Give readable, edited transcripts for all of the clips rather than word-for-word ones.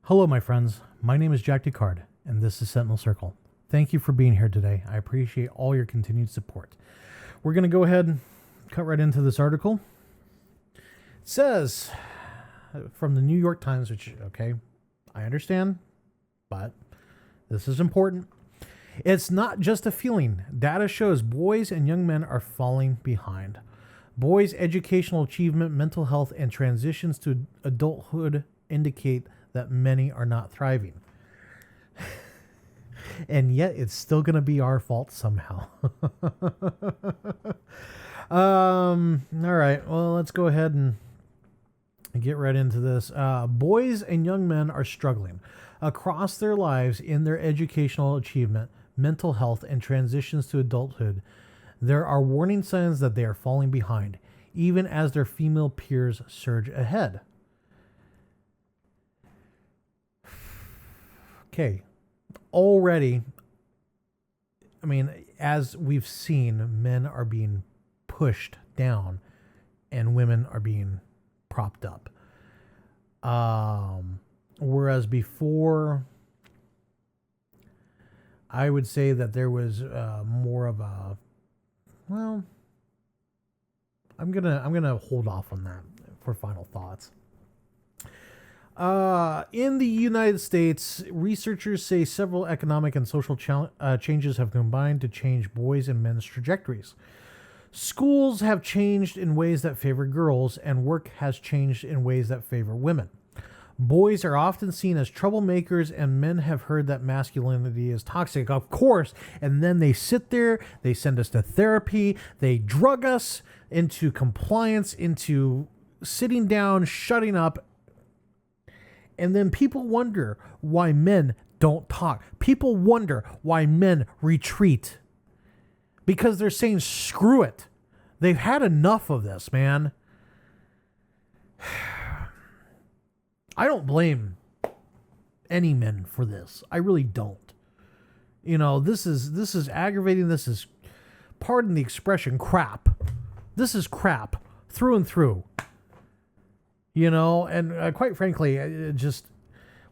Hello, my friends. My name is Jack Ducard, and this is Sentinel Circle. Thank you for being here today. I appreciate all your continued support. We're going to go ahead and cut right into this article. It says from the New York Times, which, okay, I understand, but this is important. It's not just a feeling. Data shows boys and young men are falling behind. Boys' educational achievement, mental health, and transitions to adulthood indicate that many are not thriving. And yet it's still going to be our fault somehow. All right. Well, let's go ahead and get right into this. Boys and young men are struggling across their lives in their educational achievement, mental health, and transitions to adulthood. There are warning signs that they are falling behind, even as their female peers surge ahead. Okay, already, I mean, as we've seen, men are being pushed down and women are being propped up. Whereas before, I would say that there was more of a, well, I'm gonna hold off on that for final thoughts. In the United States, researchers say several economic and social changes have combined to change boys' and men's trajectories. Schools have changed in ways that favor girls, and work has changed in ways that favor women. Boys are often seen as troublemakers, and men have heard that masculinity is toxic, of course. And then they sit there, they send us to therapy, they drug us into compliance, into sitting down, shutting up. And then people wonder why men don't talk. People wonder why men retreat. Because they're saying, screw it. They've had enough of this, man. I don't blame any men for this. I really don't. You know, this is aggravating. This is, pardon the expression, crap. This is crap through and through. You know, and quite frankly,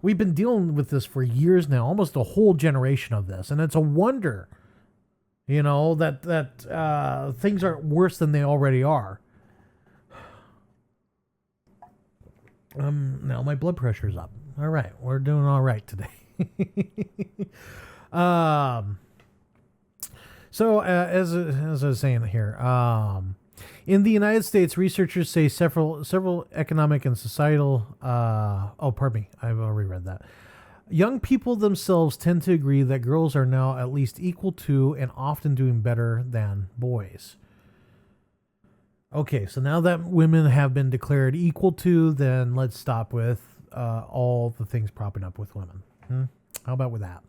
we've been dealing with this for years now, almost a whole generation of this. And it's a wonder, you know, that things aren't worse than they already are. Now my blood pressure's up. All right. We're doing all right today. So as I was saying here, in the United States, researchers say several economic and societal... pardon me. I've already read that. Young people themselves tend to agree that girls are now at least equal to and often doing better than boys. Okay, so now that women have been declared equal to, then let's stop with all the things propping up with women. How about with that?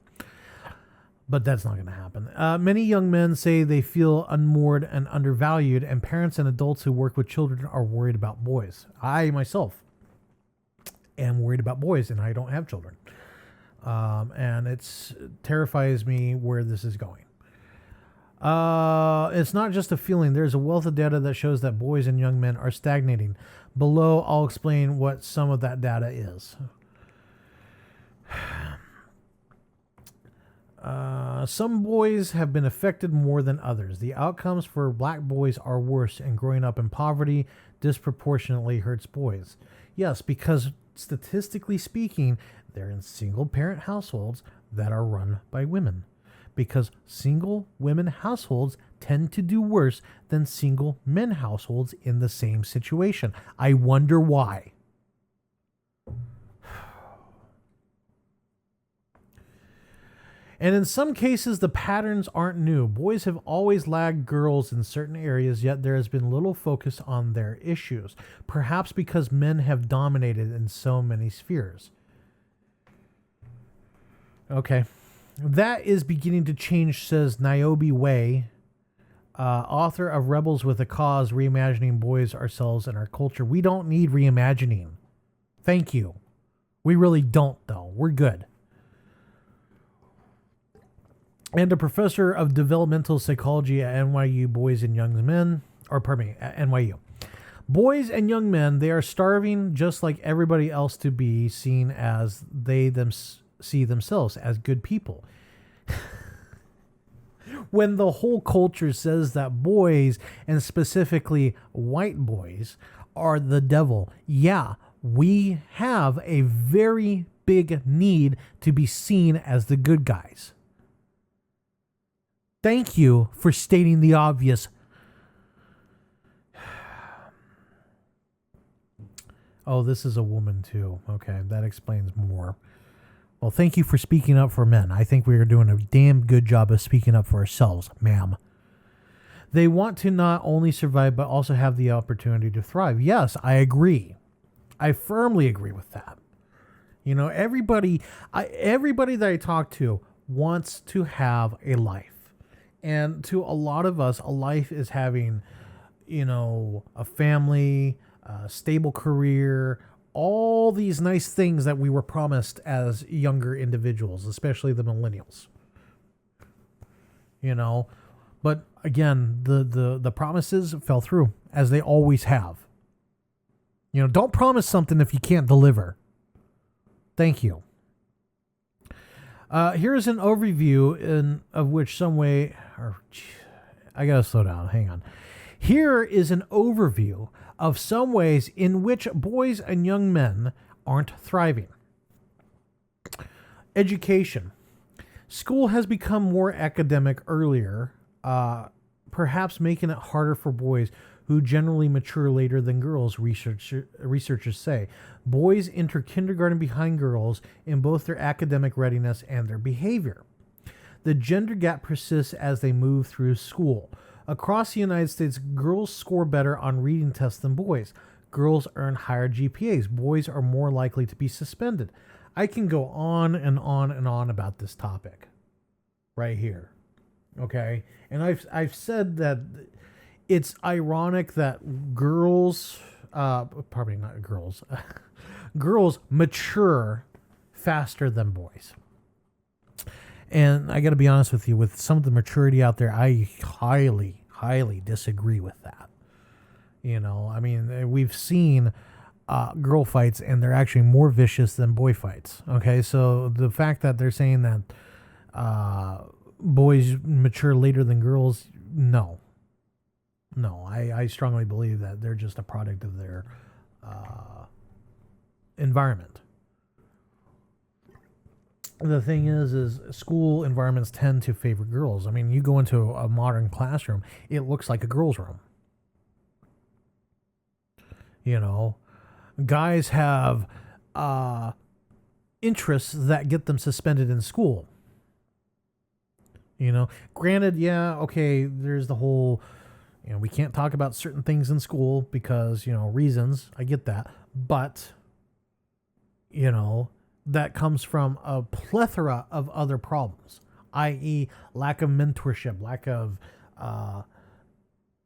But that's not going to happen. Many young men say they feel unmoored and undervalued, and parents and adults who work with children are worried about boys. I myself am worried about boys, and I don't have children. And it terrifies me where this is going. It's not just a feeling. There's a wealth of data that shows that boys and young men are stagnating. Below, I'll explain what some of that data is. Some boys have been affected more than others. The outcomes for black boys are worse, and growing up in poverty disproportionately hurts boys. Yes, because statistically speaking, they're in single parent households that are run by women. Because single women households tend to do worse than single men households in the same situation. I wonder why. And in some cases, the patterns aren't new. Boys have always lagged girls in certain areas, yet there has been little focus on their issues. Perhaps because men have dominated in so many spheres. Okay. That is beginning to change, says Niobe Way, author of Rebels with a Cause, Reimagining Boys, Ourselves, and Our Culture. We don't need reimagining. Thank you. We really don't, though. We're good. And a professor of developmental psychology at NYU Boys and Young Men, at NYU. Boys and young men, they are starving just like everybody else to be seen as see themselves as good people. When the whole culture says that boys, and specifically white boys, are the devil, yeah, we have a very big need to be seen as the good guys. Thank you for stating the obvious. Oh, this is a woman too. Okay, that explains more. Well, thank you for speaking up for men. I think we are doing a damn good job of speaking up for ourselves, ma'am. They want to not only survive, but also have the opportunity to thrive. Yes, I agree. I firmly agree with that. You know, everybody that I talk to wants to have a life. And to a lot of us, a life is having, you know, a family, a stable career, all these nice things that we were promised as younger individuals, especially the millennials. You know, but again, the promises fell through, as they always have. You know, don't promise something if you can't deliver. Thank you. Here's an overview of which some way, I gotta slow down. Hang on. Here is an overview of some ways in which boys and young men aren't thriving. Education. School has become more academic earlier, perhaps making it harder for boys who generally mature later than girls, researchers say. Boys enter kindergarten behind girls in both their academic readiness and their behavior. The gender gap persists as they move through school. Across the United States, girls score better on reading tests than boys. Girls earn higher GPAs. Boys are more likely to be suspended. I can go on and on and on about this topic right here. Okay? And I've said that it's ironic that girls, probably not girls, girls mature faster than boys. And I got to be honest with you, with some of the maturity out there, I highly, highly disagree with that. You know, I mean, we've seen girl fights, and they're actually more vicious than boy fights. Okay, so the fact that they're saying that boys mature later than girls, no. I strongly believe that they're just a product of their environment. The thing is school environments tend to favor girls. I mean, you go into a modern classroom, it looks like a girl's room. You know, guys have interests that get them suspended in school. You know, granted, yeah, okay, there's the whole, you know, we can't talk about certain things in school because, you know, reasons. I get that. But, you know, that comes from a plethora of other problems, i.e. lack of mentorship, lack of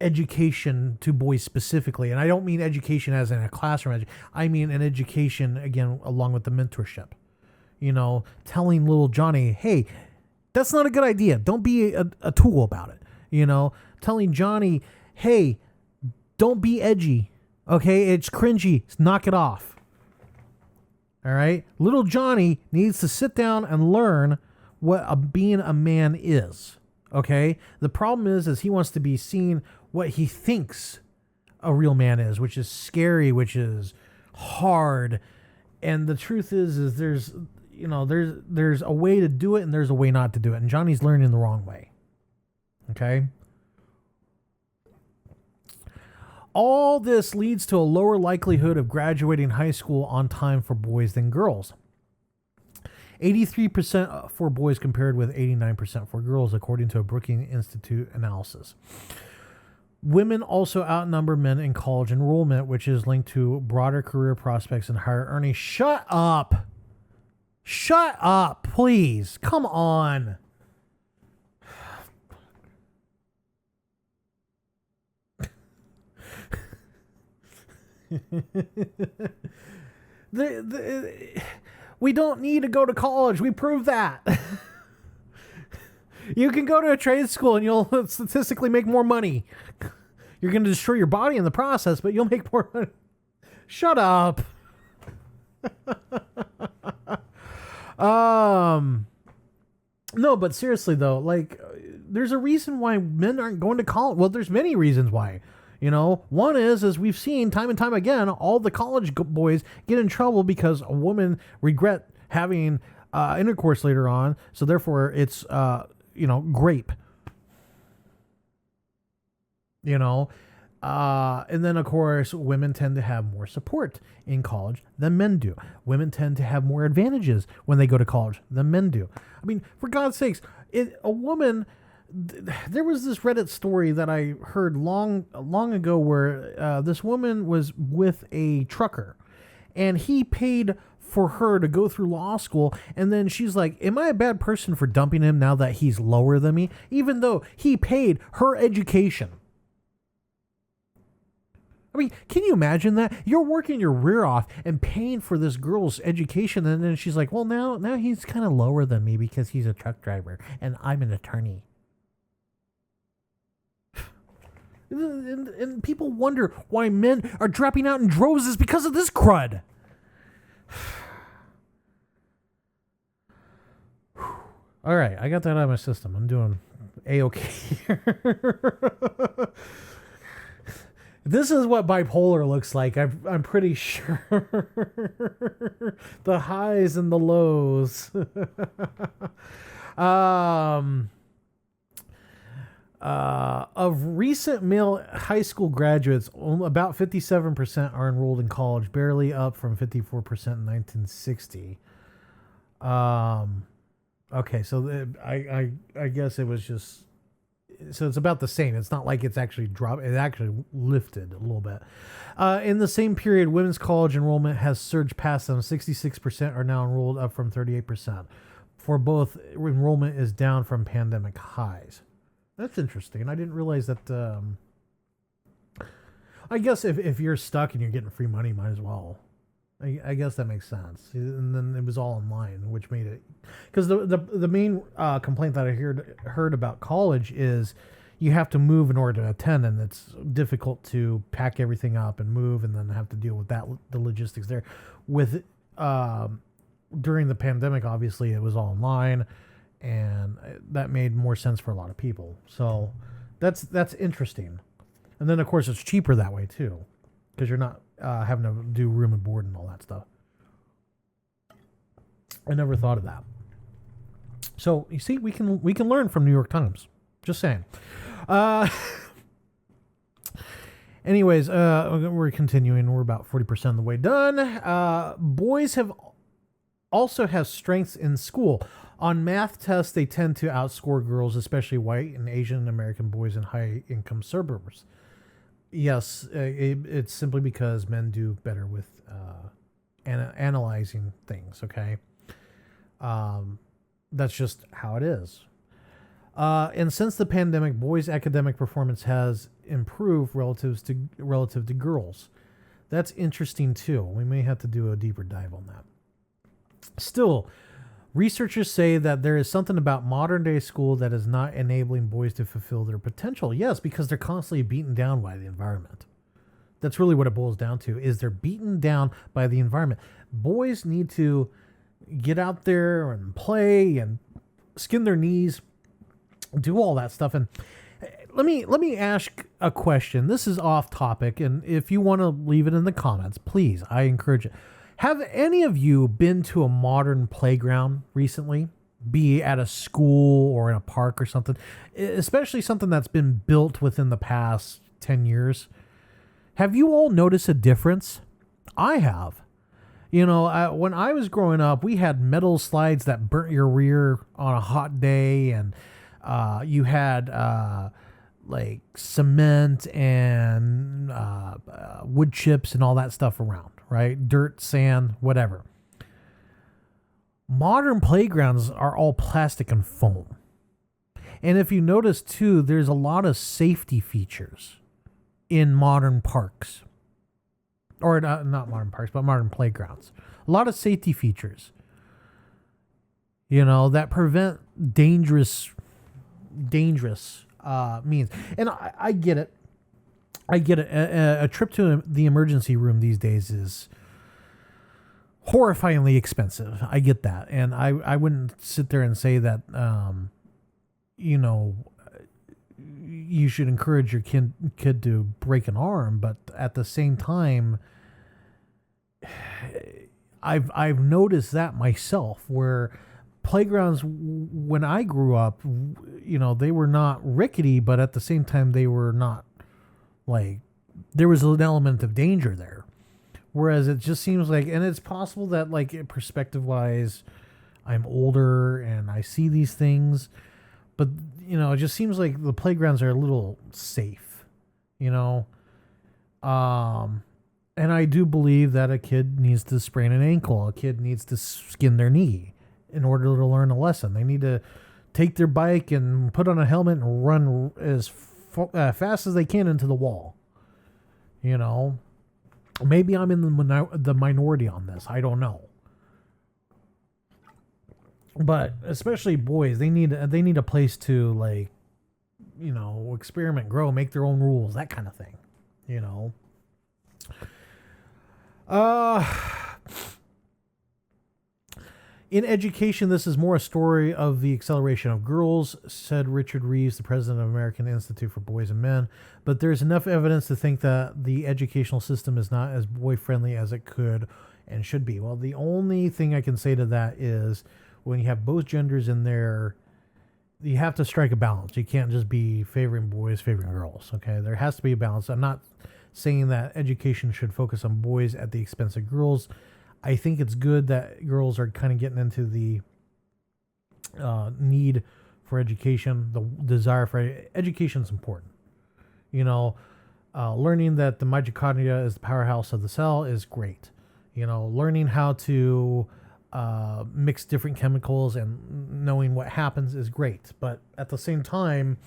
education to boys specifically. And I don't mean education as in a classroom. I mean an education, again, along with the mentorship. You know, telling little Johnny, hey, that's not a good idea. Don't be a tool about it. You know, telling Johnny, hey, don't be edgy. Okay, it's cringy. Knock it off. All right, little Johnny needs to sit down and learn what being a man is. Okay, the problem is he wants to be seen what he thinks a real man is, which is scary, which is hard. And the truth is there's, you know, there's a way to do it and there's a way not to do it. And Johnny's learning the wrong way. Okay. All this leads to a lower likelihood of graduating high school on time for boys than girls. 83% for boys compared with 89% for girls, according to a Brookings Institute analysis. Women also outnumber men in college enrollment, which is linked to broader career prospects and higher earnings. Shut up. Shut up, please. Come on. We don't need to go to college. We proved that. You can go to a trade school and you'll statistically make more money. You're going to destroy your body in the process, but you'll make more money. Shut up. No, but seriously though, like, there's a reason why men aren't going to college. Well, there's many reasons why. One is, as we've seen time and time again, all the college boys get in trouble because a woman regret having intercourse later on. So therefore it's, grape. And then, of course, women tend to have more support in college than men do. Women tend to have more advantages when they go to college than men do. I mean, for God's sakes, a woman... There was this Reddit story that I heard long ago where this woman was with a trucker, and he paid for her to go through law school, and then she's like, am I a bad person for dumping him now that he's lower than me, even though he paid her education? I mean, can you imagine that? You're working your rear off and paying for this girl's education, and then she's like, well, now he's kind of lower than me because he's a truck driver, and I'm an attorney. And people wonder why men are dropping out in droves is because of this crud. All right, I got that out of my system. I'm doing A-okay here. This is what bipolar looks like. I'm pretty sure. The highs and the lows. Of recent male high school graduates, about 57% are enrolled in college, barely up from 54% in 1960. Okay, so I guess it was just, so it's about the same. It's not like it's actually dropped. It actually lifted a little bit. In the same period, women's college enrollment has surged past them. 66% are now enrolled, up from 38%. For both, enrollment is down from pandemic highs. That's interesting. I didn't realize that. I guess if you're stuck and you're getting free money, might as well. I guess that makes sense. And then it was all online, which made it, because the main complaint that I heard about college is you have to move in order to attend, and it's difficult to pack everything up and move, and then have to deal with the logistics there. With during the pandemic, obviously it was all online. And that made more sense for a lot of people. So that's interesting. And then, of course, it's cheaper that way, too, because you're not having to do room and board and all that stuff. I never thought of that. So, you see, we can learn from New York Times. Just saying. Anyways, we're continuing. We're about 40% of the way done. Boys also have strengths in school. On math tests, they tend to outscore girls, especially white and Asian American boys in high-income suburbs. Yes, it's simply because men do better with analyzing things, okay? That's just how it is. And since the pandemic, boys' academic performance has improved relative to girls. That's interesting, too. We may have to do a deeper dive on that. Still, researchers say that there is something about modern day school that is not enabling boys to fulfill their potential. Yes, because they're constantly beaten down by the environment. That's really what it boils down to, is they're beaten down by the environment. Boys need to get out there and play and skin their knees, do all that stuff. And let me ask a question. This is off topic, and if you want to leave it in the comments, please, I encourage it. Have any of you been to a modern playground recently? Be at a school or in a park or something, especially something that's been built within the past 10 years. Have you all noticed a difference? I have. When I was growing up, we had metal slides that burnt your rear on a hot day, and you had like cement and wood chips and all that stuff around. Right? Dirt, sand, whatever. Modern playgrounds are all plastic and foam. And if you notice too, there's a lot of safety features in modern parks. Or not modern parks, but modern playgrounds. A lot of safety features. That prevent dangerous means. And I get it. I get it. A trip to the emergency room these days is horrifyingly expensive. I get that. And I wouldn't sit there and say that, you know, you should encourage your kid to break an arm. But at the same time, I've noticed that myself, where playgrounds when I grew up, you know, they were not rickety, but at the same time they were not like, there was an element of danger there. Whereas it just seems like, and it's possible that like perspective wise, I'm older and I see these things, but you know, it just seems like the playgrounds are a little safe, you know. And I do believe that a kid needs to sprain an ankle. A kid needs to skin their knee in order to learn a lesson. They need to take their bike and put on a helmet and run as fast as they can into the wall. You know, maybe I'm in the minority on this. I don't know. But especially boys, they need a place to, like, you know, experiment, grow, make their own rules, that kind of thing. You know. In education, this is more a story of the acceleration of girls, said Richard Reeves, the president of American Institute for Boys and Men. But there's enough evidence to think that the educational system is not as boy-friendly as it could and should be. Well, the only thing I can say to that is when you have both genders in there, you have to strike a balance. You can't just be favoring boys, favoring girls. Okay, there has to be a balance. I'm not saying that education should focus on boys at the expense of girls. I think it's good that girls are kind of getting into the need for education, the desire for education is important. You know, learning that the mitochondria is the powerhouse of the cell is great. You know, learning how to mix different chemicals and knowing what happens is great. But at the same time,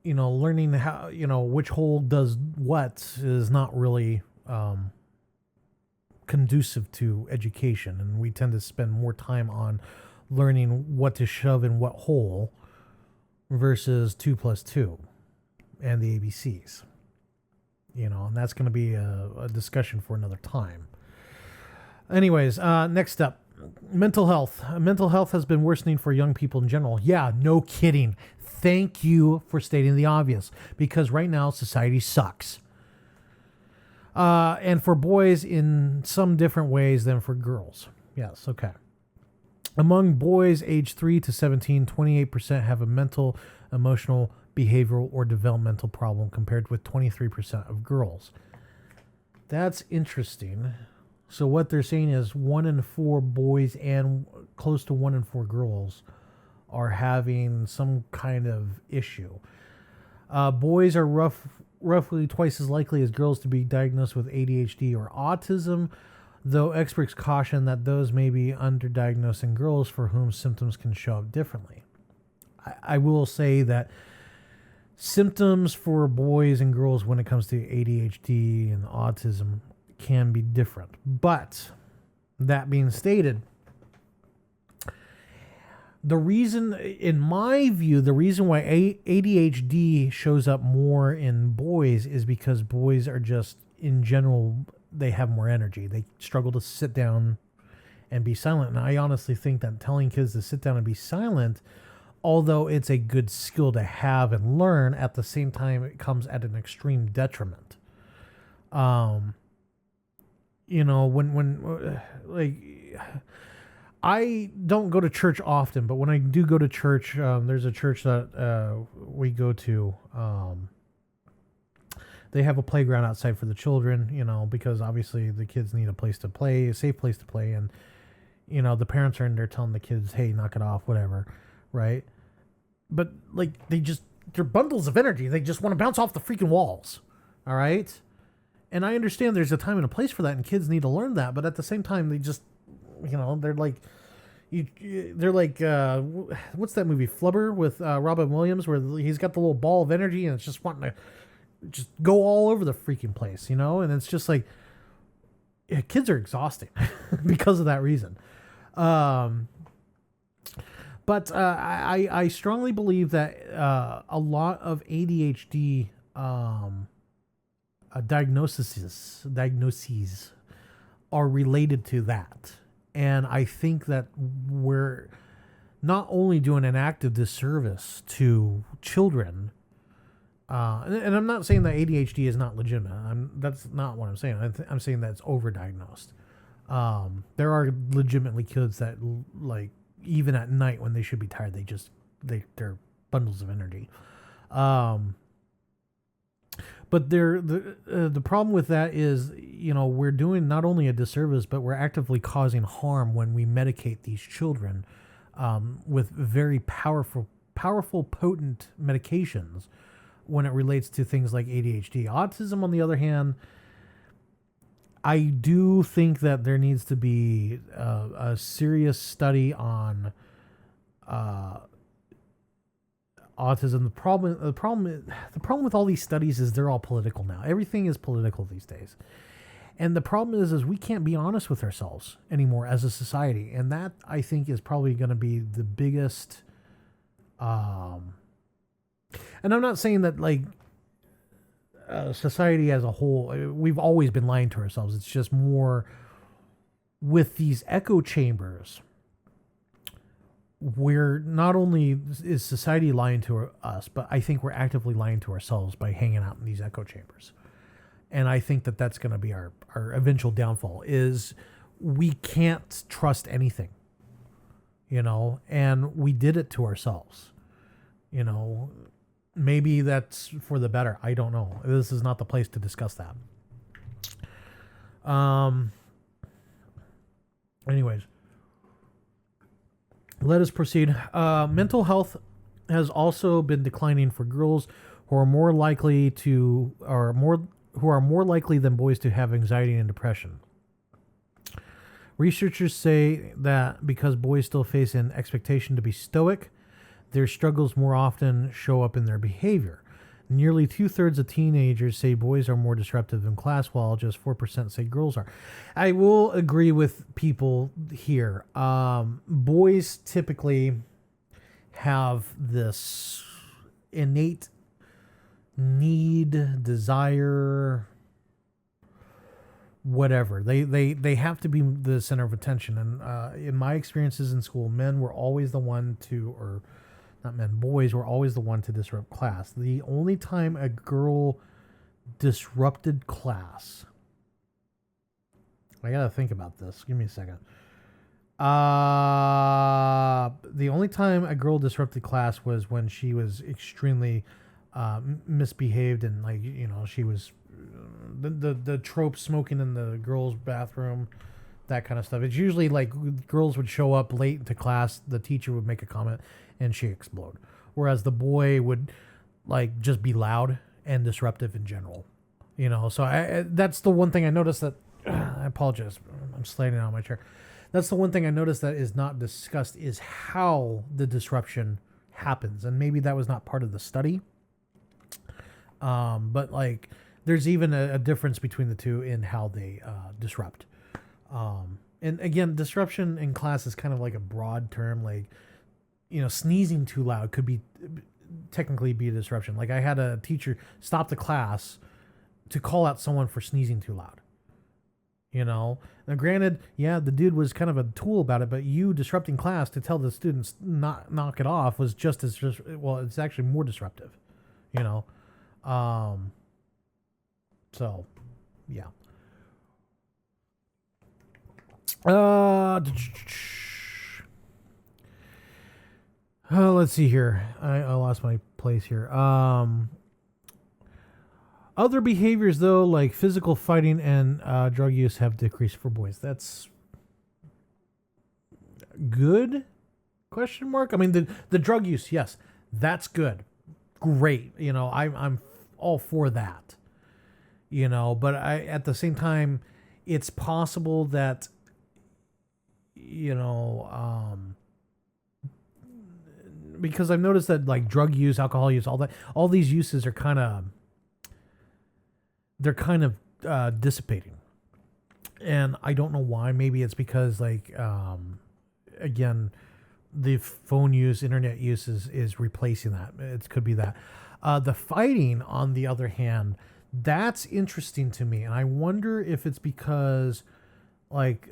you know, learning how, you know, which hole does what is not really conducive to education. And we tend to spend more time on learning what to shove in what hole versus 2 + 2 and the ABCs. You know, and that's going to be a discussion for another time. Anyways, next up, mental health. Mental health has been worsening for young people in general. Yeah, no kidding. Thank you for stating the obvious, because right now society sucks. And for boys in some different ways than for girls. Yes, okay. Among boys aged 3 to 17, 28% have a mental, emotional, behavioral, or developmental problem compared with 23% of girls. That's interesting. So what they're saying is 1 in 4 boys and close to 1 in 4 girls are having some kind of issue. Boys are roughly twice as likely as girls to be diagnosed with ADHD or autism, though experts caution that those may be underdiagnosed in girls for whom symptoms can show up differently. I will say that symptoms for boys and girls when it comes to ADHD and autism can be different. But that being stated, the reason, in my view, the reason why ADHD shows up more in boys is because boys are just, in general, they have more energy. They struggle to sit down and be silent. And I honestly think that telling kids to sit down and be silent, although it's a good skill to have and learn, at the same time, it comes at an extreme detriment. You know, when like, I don't go to church often, but when I do go to church, there's a church that we go to. They have a playground outside for the children, you know, because obviously the kids need a place to play, a safe place to play. And, you know, the parents are in there telling the kids, hey, knock it off, whatever, right? But, like, they're bundles of energy. They just want to bounce off the freaking walls, all right? And I understand there's a time and a place for that, and kids need to learn that. But at the same time, they just, you know, they're like, what's that movie, Flubber, with Robin Williams, where he's got the little ball of energy and it's just wanting to just go all over the freaking place, you know? And it's just like, yeah, kids are exhausting because of that reason. But I strongly believe that a lot of ADHD diagnoses are related to that. And I think that we're not only doing an active disservice to children, and I'm not saying that ADHD is not legitimate. That's not what I'm saying. I'm saying that it's overdiagnosed. There are legitimately kids that, like, even at night when they should be tired, they're bundles of energy. But the problem with that is, we're doing not only a disservice, but we're actively causing harm when we medicate these children with very powerful, potent medications when it relates to things like ADHD. Autism, on the other hand, I do think that there needs to be a serious study on autism. The problem with all these studies is they're all political now. Everything is political these days. And the problem is we can't be honest with ourselves anymore as a society. And that, I think, is probably going to be the biggest. And I'm not saying that, like, society as a whole, we've always been lying to ourselves. It's just more with these echo chambers where not only is society lying to us, but I think we're actively lying to ourselves by hanging out in these echo chambers. And I think that that's going to be our eventual downfall, is we can't trust anything, and we did it to ourselves, Maybe that's for the better. I don't know. This is not the place to discuss that. Anyways, let us proceed. Mental health has also been declining for girls who are more likely than boys to have anxiety and depression. Researchers say that because boys still face an expectation to be stoic, their struggles more often show up in their behavior. Nearly 2/3 of teenagers say boys are more disruptive in class, while just 4% say girls are. I will agree with people here. Boys typically have this innate need, desire, whatever. They have to be the center of attention. And in my experiences in school, men were always the one to, or not men, boys were always the one to disrupt class. The only time a girl disrupted class, I gotta think about this. Give me a second. The only time a girl disrupted class was when she was extremely misbehaved, and, like, she was the trope, smoking in the girls' bathroom, that kind of stuff. It's usually like girls would show up late into class, the teacher would make a comment, and she explode. Whereas the boy would, like, just be loud and disruptive in general. So that's the one thing I noticed that, I apologize, I'm sliding out of my chair. That's the one thing I noticed that is not discussed, is how the disruption happens. And maybe that was not part of the study. But, like, there's even a difference between the two in how they disrupt. And again, disruption in class is kind of like a broad term. Like, sneezing too loud could technically be a disruption. Like, I had a teacher stop the class to call out someone for sneezing too loud. Now granted, yeah, the dude was kind of a tool about it, but you disrupting class to tell the students not knock it off was just as, it's actually more disruptive, so yeah. Let's see here. I lost my place here. Other behaviors, though, like physical fighting and drug use, have decreased for boys. That's good? Question mark. I mean, the drug use, yes, that's good, great. I'm all for that. But at the same time, it's possible that because I've noticed that, like, drug use, alcohol use, all these uses are kind of dissipating, and I don't know why. Maybe it's because, like, again, the phone use, internet use is replacing that. It could be that. The fighting, on the other hand, that's interesting to me, and I wonder if it's because, like,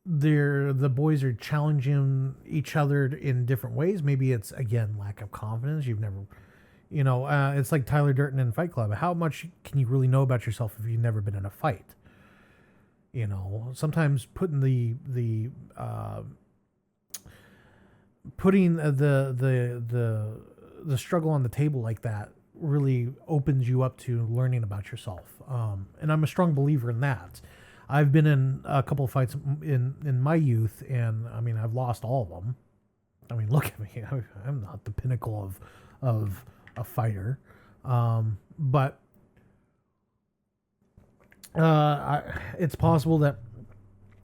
the boys are challenging each other in different ways. Maybe it's, again, lack of confidence. You've never, it's like Tyler Durden in Fight Club. How much can you really know about yourself if you've never been in a fight? Sometimes putting the struggle on the table like that really opens you up to learning about yourself. And I'm a strong believer in that. I've been in a couple of fights in my youth, and I mean, I've lost all of them. I mean, look at me. I'm not the pinnacle of a fighter. But it's possible that,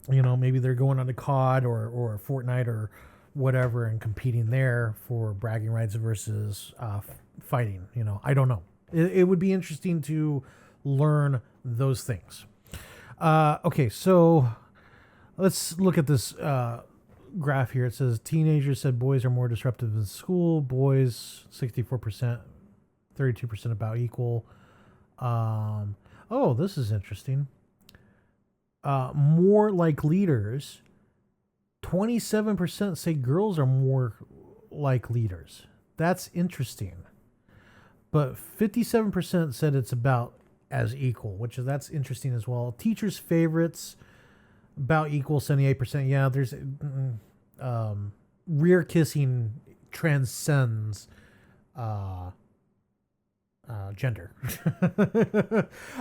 maybe they're going on to COD or Fortnite or whatever and competing there for bragging rights versus fighting. I don't know. It would be interesting to learn those things. Okay, so let's look at this graph here. It says teenagers said boys are more disruptive in school. Boys 64%, 32% about equal. This is interesting. More like leaders. 27% say girls are more like leaders. That's interesting. But 57% said it's about as equal, that's interesting as well. Teachers' favorites, about equal, 78%. Yeah, there's rear kissing transcends gender.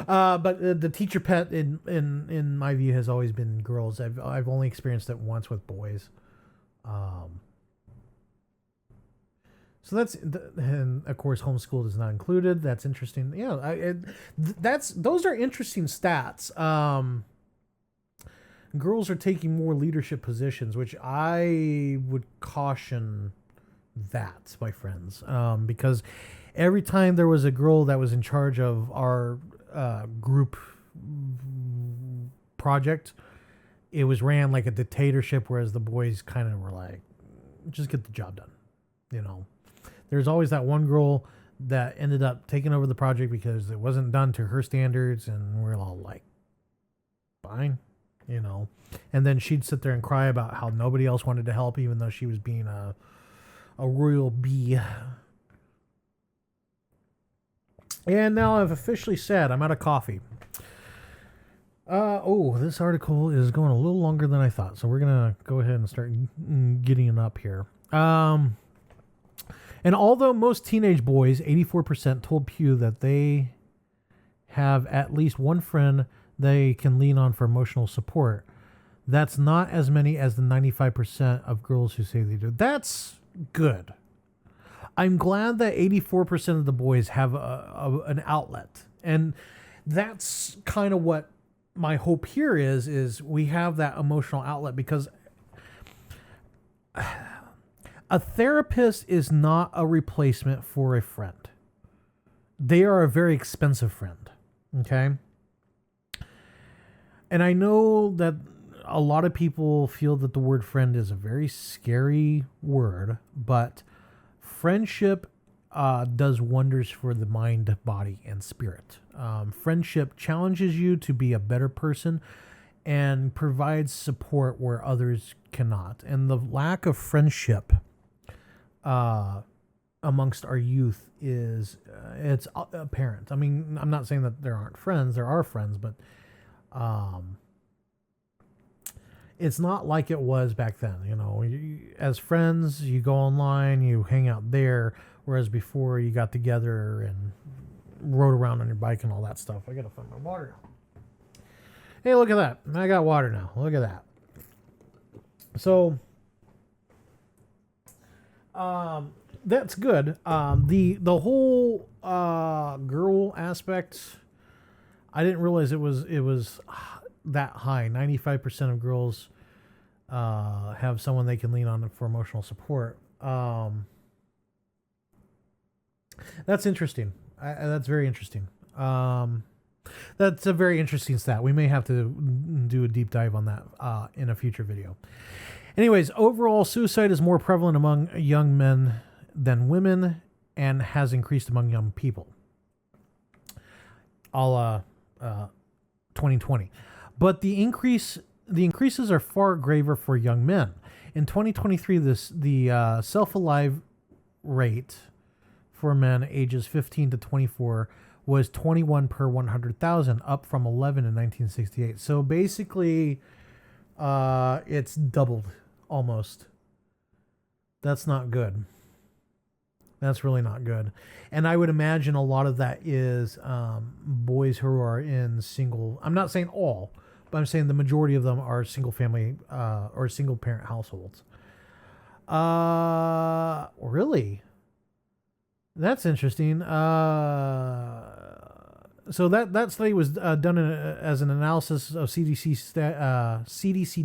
But the teacher pet in my view has always been girls. I've only experienced it once with boys. So and of course homeschooled is not included. That's interesting. Yeah, those are interesting stats. Girls are taking more leadership positions, which I would caution that, my friends, because every time there was a girl that was in charge of our group project, it was ran like a dictatorship, whereas the boys kind of were like, just get the job done. There's always that one girl that ended up taking over the project because it wasn't done to her standards, and we're all like, fine, And then she'd sit there and cry about how nobody else wanted to help, even though she was being a royal bee. And now I've officially said I'm out of coffee. This article is going a little longer than I thought, so we're going to go ahead and start getting up here. And although most teenage boys, 84%, told Pew that they have at least one friend they can lean on for emotional support, that's not as many as the 95% of girls who say they do. That's good. I'm glad that 84% of the boys have an outlet. And that's kind of what my hope here is we have that emotional outlet, because a therapist is not a replacement for a friend. They are a very expensive friend. Okay? And I know that a lot of people feel that the word friend is a very scary word, but friendship does wonders for the mind, body, and spirit. Friendship challenges you to be a better person and provides support where others cannot. And the lack of friendship amongst our youth is it's apparent. I mean, I'm not saying that there aren't friends. There are friends, but it's not like it was back then. As friends, you go online, you hang out there, whereas before you got together and rode around on your bike and all that stuff. I gotta find my water now. Hey, look at that. I got water now. Look at that. So that's good. The whole girl aspect, I didn't realize it was that high. 95% of girls have someone they can lean on for emotional support. That's interesting. That's very interesting. That's a very interesting stat. We may have to do a deep dive on that in a future video. Anyways, overall, suicide is more prevalent among young men than women and has increased among young people. A la 2020. But the increases are far graver for young men. In 2023, the self-alive rate for men ages 15 to 24 was 21 per 100,000, up from 11 in 1968. So basically, it's doubled almost. That's not good. That's really not good. And I would imagine a lot of that is boys who are in single. I'm not saying all, but I'm saying the majority of them are single family or single parent households. Really? That's interesting. So that study was done as an analysis of CDC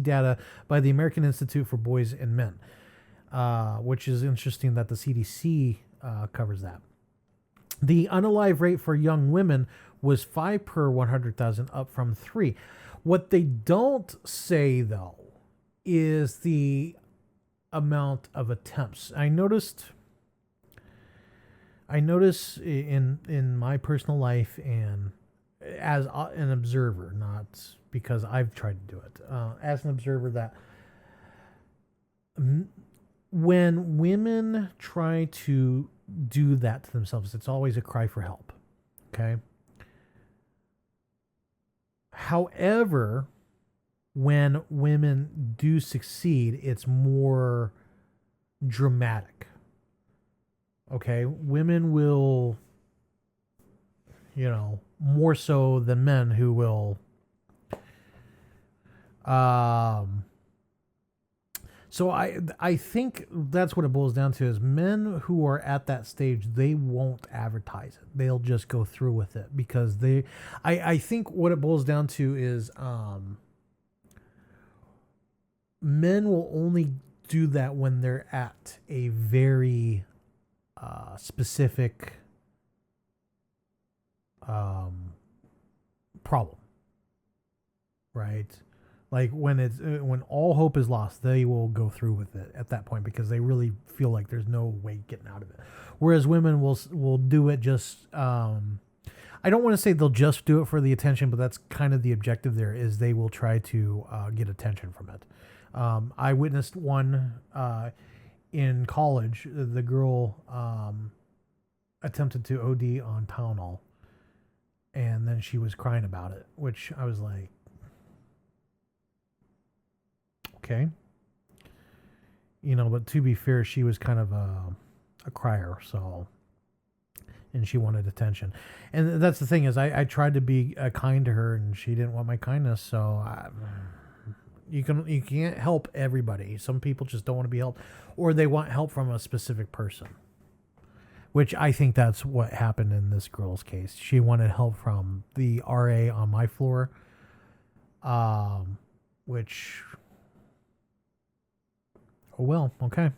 data by the American Institute for Boys and Men, which is interesting that the CDC covers that. The unalive rate for young women was 5 per 100,000, up from 3. What they don't say, though, is the amount of attempts. I notice in my personal life and as an observer, not because I've tried to do it, as an observer, that when women try to do that to themselves, it's always a cry for help. Okay. However, when women do succeed, it's more dramatic. Okay, women will, more so than men who will. So I think that's what it boils down to is men who are at that stage, they won't advertise it. They'll just go through with it because I think what it boils down to is men will only do that when they're at a very specific problem, right? Like when all hope is lost, they will go through with it at that point because they really feel like there's no way getting out of it. Whereas women will do it just. I don't want to say they'll just do it for the attention, but that's kind of the objective. There is they will try to get attention from it. I witnessed one in college. The girl attempted to OD on Tylenol, and then she was crying about it, which I was like, okay. But to be fair, she was kind of a crier, so, and she wanted attention. And that's the thing is I tried to be kind to her, and she didn't want my kindness, so you can't help everybody. Some people just don't want to be helped, or they want help from a specific person, which I think that's what happened in this girl's case. She wanted help from the RA on my floor, which, oh well, okay.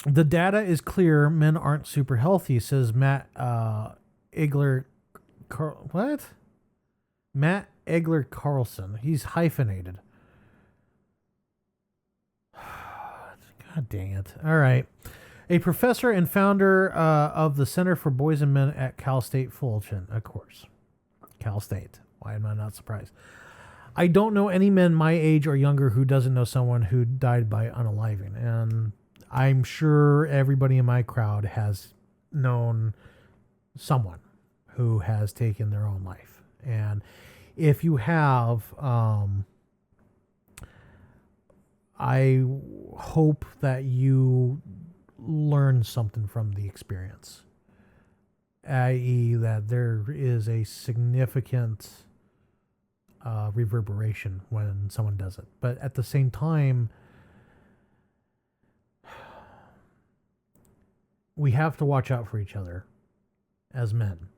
The data is clear. Men aren't super healthy, says Matt Egler. What? Matt Egler Carlson. He's hyphenated. God dang it. All right. A professor and founder of the Center for Boys and Men at Cal State Fullerton, of course. Cal State. Why am I not surprised? I don't know any men my age or younger who doesn't know someone who died by unaliving. And I'm sure everybody in my crowd has known someone who has taken their own life. And if you have, I hope that you learn something from the experience, i.e. that there is a significant reverberation when someone does it. But at the same time, we have to watch out for each other as men,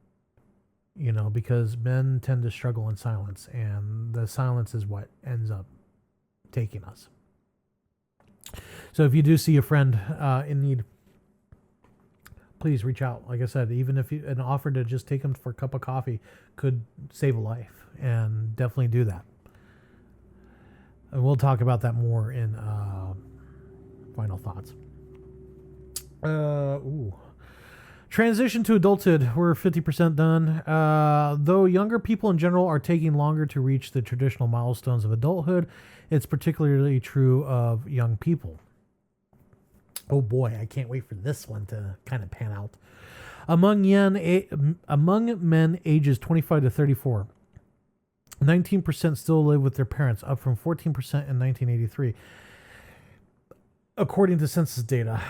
because men tend to struggle in silence, and the silence is what ends up taking us. So if you do see a friend in need, please reach out. Like I said, even if an offer to just take them for a cup of coffee could save a life, and definitely do that. And we'll talk about that more in final thoughts. Transition to adulthood. We're 50% done. Though younger people in general are taking longer to reach the traditional milestones of adulthood, it's particularly true of young people. Oh boy, I can't wait for this one to kind of pan out. Among men ages 25 to 34, 19% still live with their parents, up from 14% in 1983. According to census data,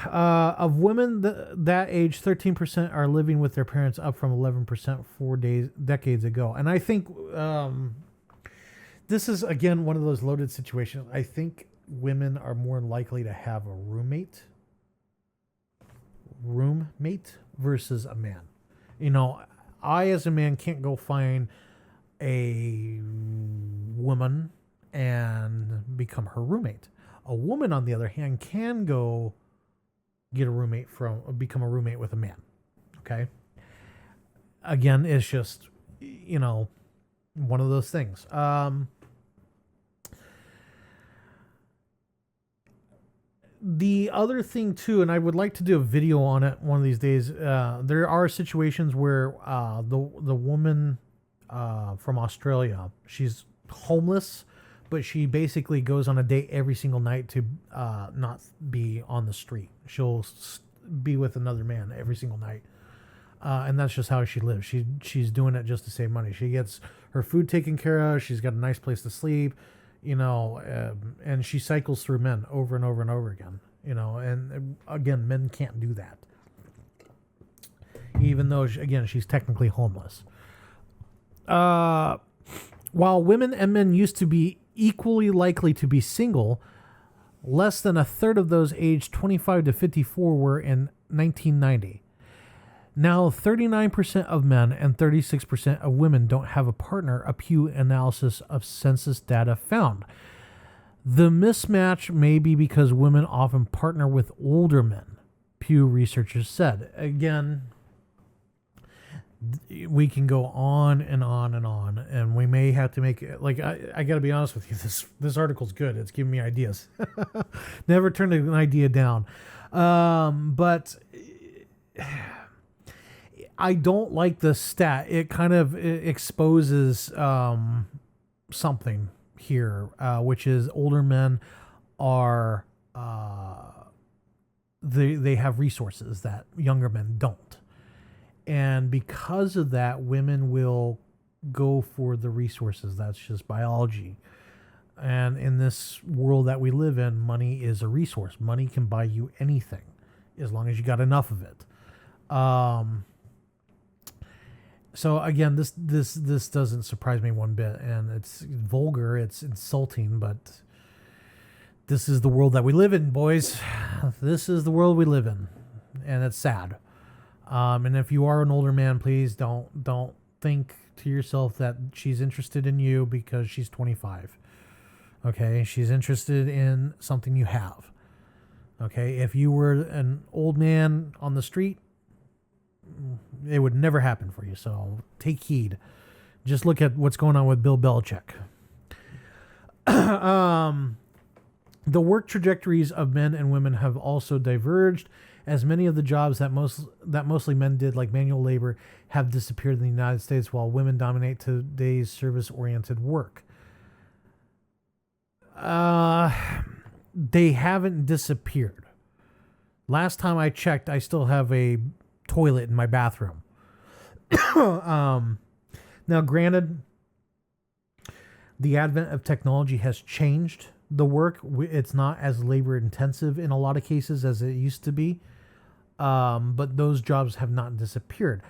of women that age, 13% are living with their parents, up from 11% 4 decades ago. And I think this is, again, one of those loaded situations. I think women are more likely to have a roommate versus a man. You know, I as a man can't go find a woman and become her roommate. A woman, on the other hand, can go get become a roommate with a man. Okay. Again, it's just, you know, one of those things. The other thing too, and I would like to do a video on it one of these days. There are situations where the woman from Australia, she's homeless, but she basically goes on a date every single night to not be on the street. She'll be with another man every single night. And that's just how she lives. She's doing it just to save money. She gets her food taken care of. She's got a nice place to sleep, you know, and she cycles through men over and over and over again, you know, and again, men can't do that. Even though, again, she's technically homeless. While women and men used to be equally likely to be single, less than a third of those aged 25 to 54 were in 1990. Now, 39% of men and 36% of women don't have a partner, a Pew analysis of census data found. The mismatch may be because women often partner with older men, Pew researchers said. Again, we can go on and on and on, and we may have to make it, like, I got to be honest with you, this article's good. It's giving me ideas. Never turn an idea down. But I don't like the stat. It kind of exposes something here, which is older men are they have resources that younger men don't. And because of that, women will go for the resources. That's just biology. And in this world that we live in, money is a resource. Money can buy you anything as long as you got enough of it. So again, this doesn't surprise me one bit, and it's vulgar, it's insulting, but this is the world that we live in, boys. This is the world we live in, and it's sad. And if you are an older man, please don't think to yourself that she's interested in you because she's 25. Okay, she's interested in something you have. Okay, if you were an old man on the street, it would never happen for you. So take heed. Just look at what's going on with Bill Belichick. The work trajectories of men and women have also diverged, as many of the jobs that mostly men did, like manual labor, have disappeared in the United States, while women dominate today's service-oriented work. They haven't disappeared. Last time I checked, I still have a toilet in my bathroom. Now, granted, the advent of technology has changed the work. It's not as labor intensive in a lot of cases as it used to be. But those jobs have not disappeared.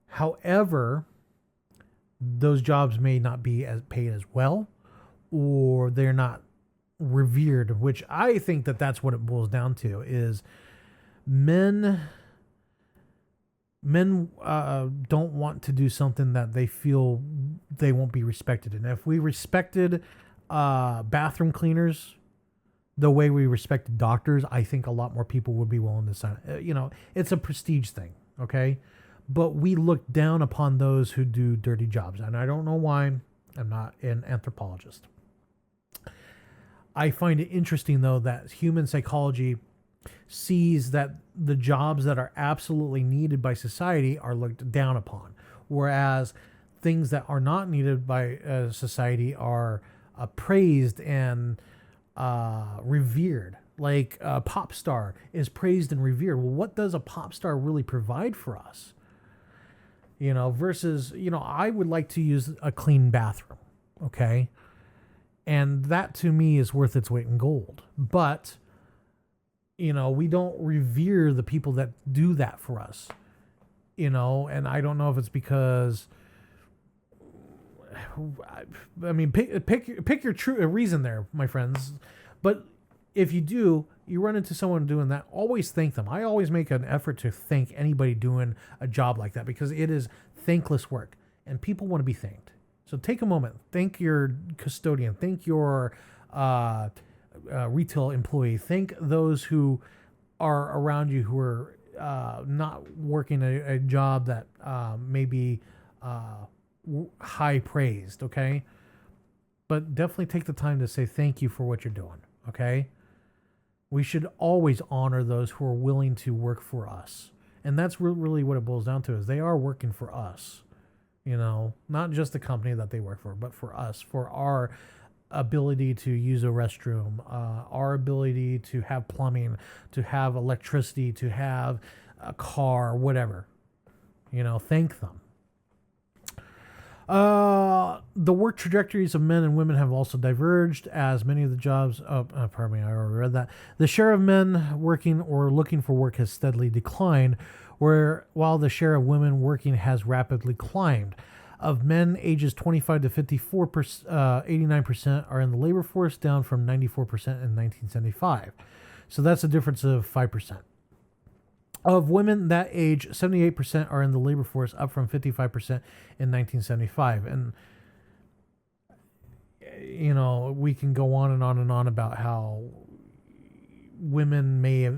However, those jobs may not be as paid as well, or they're not revered, which I think that's what it boils down to, is men don't want to do something that they feel they won't be respected in. If we respected bathroom cleaners, the way we respected doctors, I think a lot more people would be willing to sign. It's a prestige thing, okay? But we look down upon those who do dirty jobs, and I don't know why. I'm not an anthropologist. I find it interesting, though, that human psychology sees that the jobs that are absolutely needed by society are looked down upon, whereas things that are not needed by society are praised and revered. Like a pop star is praised and revered. Well, what does a pop star really provide for us? Versus, I would like to use a clean bathroom, okay? And that to me is worth its weight in gold. But, we don't revere the people that do that for us, and I don't know if it's because, I mean, pick your true reason there, my friends. But if you do, you run into someone doing that, always thank them. I always make an effort to thank anybody doing a job like that, because it is thankless work and people want to be thanked. So take a moment, thank your custodian, thank your retail employee, thank those who are around you who are not working a job that may be high praised, okay? But definitely take the time to say thank you for what you're doing, okay? We should always honor those who are willing to work for us. And that's really what it boils down to, is they are working for us. Not just the company that they work for, but for us, for our ability to use a restroom, our ability to have plumbing, to have electricity, to have a car, whatever. Thank them. The work trajectories of men and women have also diverged, as many of the jobs. Pardon me, I already read that. The share of men working or looking for work has steadily declined, while the share of women working has rapidly climbed. Of men ages 25 to 54, 89% are in the labor force, down from 94% in 1975. So that's a difference of 5%. Of women that age, 78% are in the labor force, up from 55% in 1975. And, we can go on and on and on about how women may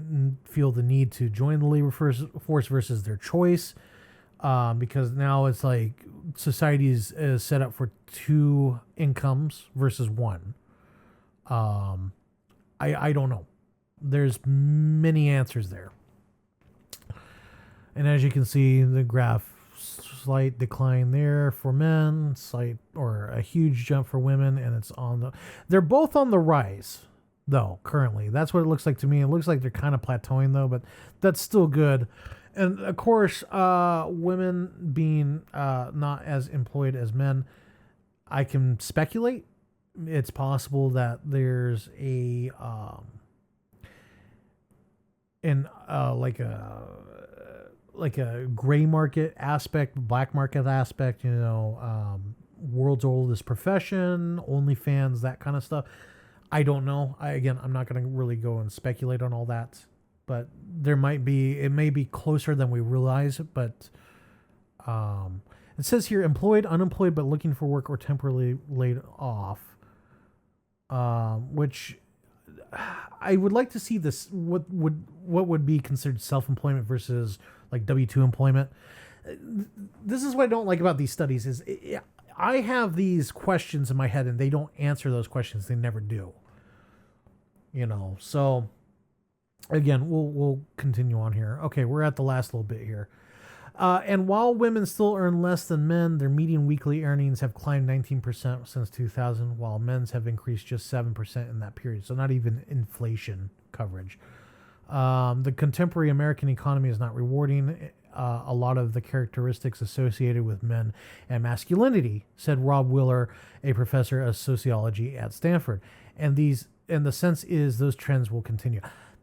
feel the need to join the labor force versus their choice, because now it's like society is set up for two incomes versus one. I don't know. There's many answers there. And as you can see, the graph, slight decline there for men, or a huge jump for women, and they're both on the rise, though, currently. That's what it looks like to me. It looks like they're kind of plateauing, though, but that's still good. And of course, women being not as employed as men, I can speculate. It's possible that there's like a gray market aspect, black market aspect, world's oldest profession, OnlyFans, that kind of stuff. I don't know. I'm not going to really go and speculate on all that, but it may be closer than we realize. But it says here, employed, unemployed, but looking for work or temporarily laid off, which I would like to see this. What would be considered self-employment versus like W-2 employment? This is what I don't like about these studies is I have these questions in my head and they don't answer those questions. They never do. So again, we'll continue on here. Okay, we're at the last little bit here. And while women still earn less than men, their median weekly earnings have climbed 19% since 2000, while men's have increased just 7% in that period. So not even inflation coverage. The contemporary American economy is not rewarding a lot of the characteristics associated with men and masculinity, said Rob Willer, a professor of sociology at Stanford. And the sense is those trends will continue.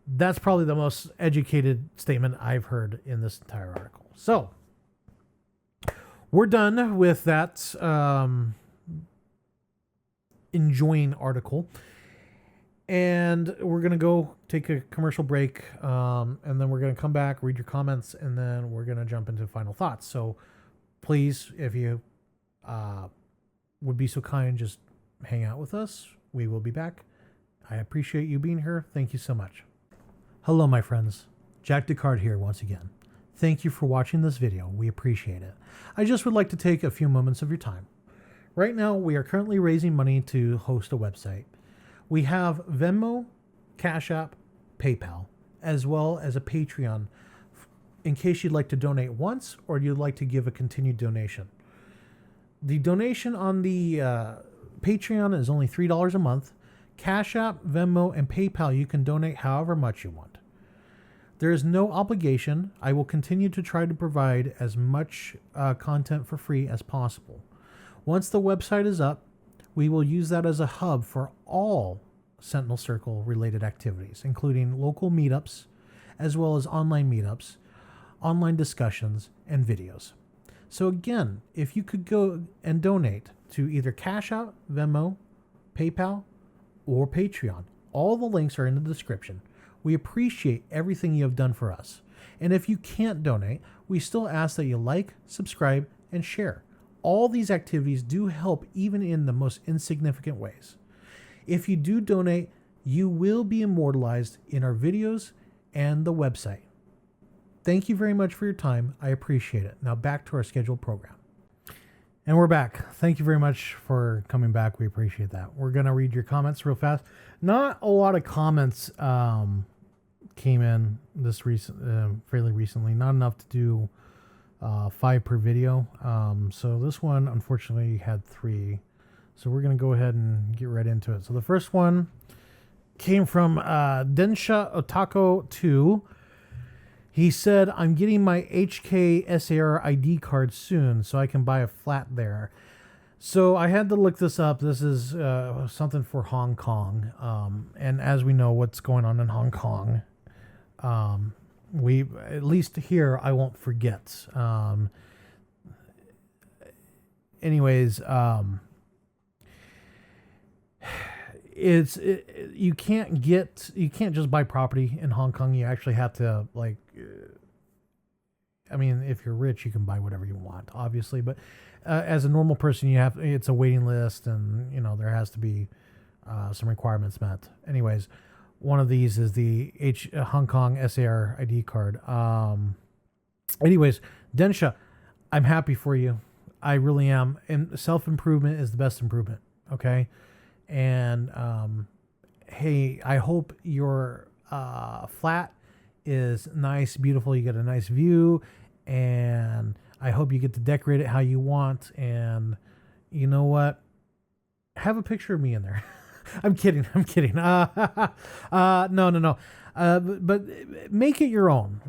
That's probably the most educated statement I've heard in this entire article. So we're done with that enjoying article. And we're going to go take a commercial break, and then we're going to come back, read your comments, and then we're going to jump into final thoughts. So please, if you would be so kind, just hang out with us. We will be back I appreciate you being here. Thank you so much. Hello, my friends. Jack Descartes here once again. Thank you for watching this video. We appreciate it. I just would like to take a few moments of your time. Right now, we are currently raising money to host a website. We have Venmo, Cash App, PayPal, as well as a Patreon in case you'd like to donate once or you'd like to give a continued donation. The donation on the Patreon is only $3 a month. Cash App, Venmo, and PayPal, you can donate however much you want. There is no obligation. I will continue to try to provide as much content for free as possible. Once the website is up, we will use that as a hub for all Sentinel Circle related activities, including local meetups, as well as online meetups, online discussions, and videos. So again, if you could go and donate to either Cash App, Venmo, PayPal, or Patreon, all the links are in the description. We appreciate everything you have done for us. And if you can't donate, we still ask that you like, subscribe, and share. All these activities do help even in the most insignificant ways. If you do donate, you will be immortalized in our videos and the website. Thank you very much for your time. I appreciate it. Now back to our scheduled program. And we're back. Thank you very much for coming back. We appreciate that. We're going to read your comments real fast. Not a lot of comments came in this fairly recently. Not enough to do 5 per video. So this one, unfortunately, had 3. So we're going to go ahead and get right into it. So the first one came from Densha Otako 2. He said, I'm getting my HK SAR ID card soon so I can buy a flat there. So I had to look this up. This is something for Hong Kong. And as we know what's going on in Hong Kong, we, at least here, I won't forget. You can't just buy property in Hong Kong. You actually have to, like, I mean, if you're rich, you can buy whatever you want, obviously, but as a normal person, it's a waiting list, and there has to be some requirements met. Anyways, one of these is the Hong Kong SAR ID card. Anyways, Densha, I'm happy for you. I really am. And self-improvement is the best improvement. Okay. And, hey, I hope your flat is nice, beautiful. You get a nice view, and I hope you get to decorate it how you want. And you know what? Have a picture of me in there. I'm kidding. No. But make it your own.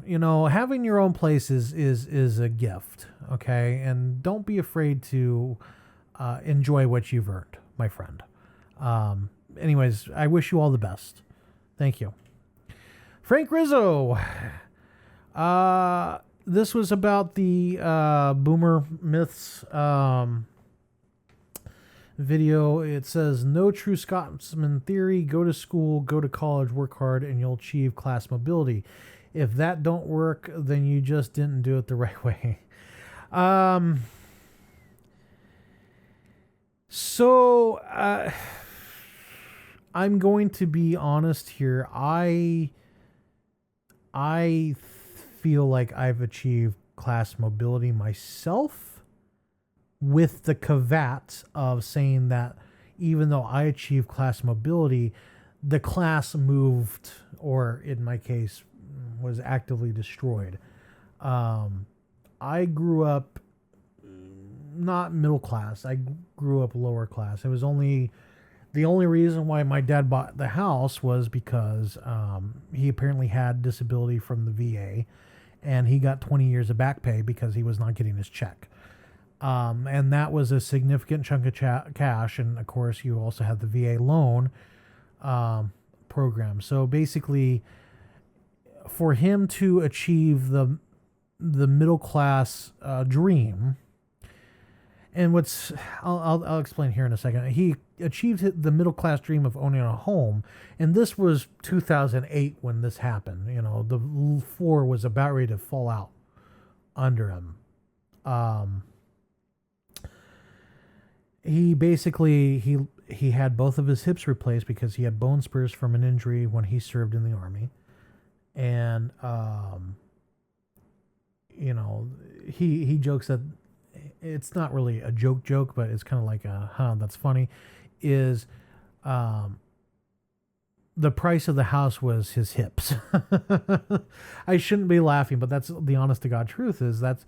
Having your own place is a gift. Okay. And don't be afraid to enjoy what you've earned, my friend. Anyways, I wish you all the best. Thank you. Frank Rizzo. This was about the boomer myths video. It says, no true Scotsman theory. Go to school, go to college, work hard, and you'll achieve class mobility. If that don't work, then you just didn't do it the right way. So I'm going to be honest here. I feel like I've achieved class mobility myself, with the caveat of saying that even though I achieved class mobility, the class moved, or in my case, was actively destroyed. I grew up not middle class. I grew up lower class. It was the only reason why my dad bought the house was because he apparently had disability from the VA, and he got 20 years of back pay because he was not getting his check. And that was a significant chunk of cash. And of course, you also had the VA loan program. So basically, for him to achieve the middle class dream, and I'll explain here in a second. He achieved the middle class dream of owning a home, and this was 2008 when this happened. The floor was about ready to fall out under him. He basically he had both of his hips replaced because he had bone spurs from an injury when he served in the army. And, you know, he jokes that it's not really a joke, but it's kind of like that's funny, is the price of the house was his hips. I shouldn't be laughing, but that's the honest to God truth, is that's